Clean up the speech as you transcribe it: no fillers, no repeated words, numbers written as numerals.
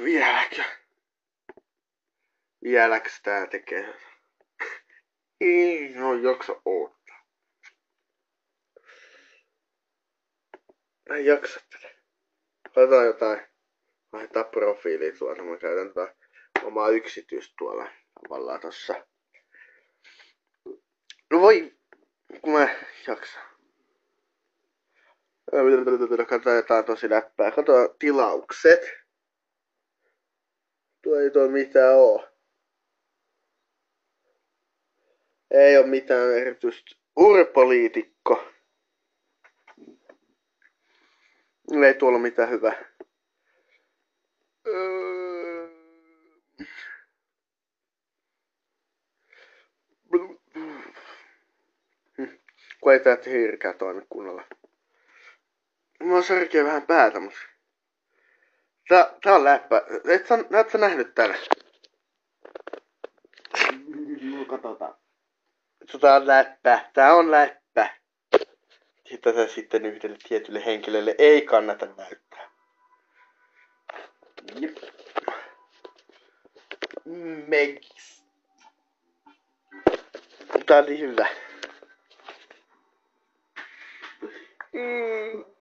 Vieläkö? Vieläks tää tekee? Ei no jaksa oottaa. Mä en jaksa tätä. Laitetaan jotain. Vaihtaa profiiliin tuolta. Mä käytän tää omaa yksityistä tuolla tavallaan tossa. No voi, kun mä jaksa. Katsotaan jotain tosi läppää. Katsotaan tilaukset. Tuo ei tuolla mitään oo. Ei oo mitään erityistä. Urpoliitikko. Ei tuolla mitään hyvää. Kun ei tää hirkää toimi kunnolla. Mä oon särkeä vähän päätä, mut... Tää on läppä. Näet sä nähnyt tän? Katsotaan. Tää on läppä. Tää on läppä. Tätä sitten yhdelle tietylle henkilölle ei kannata näyttää. Jep. Megis. Tää oli hyvä.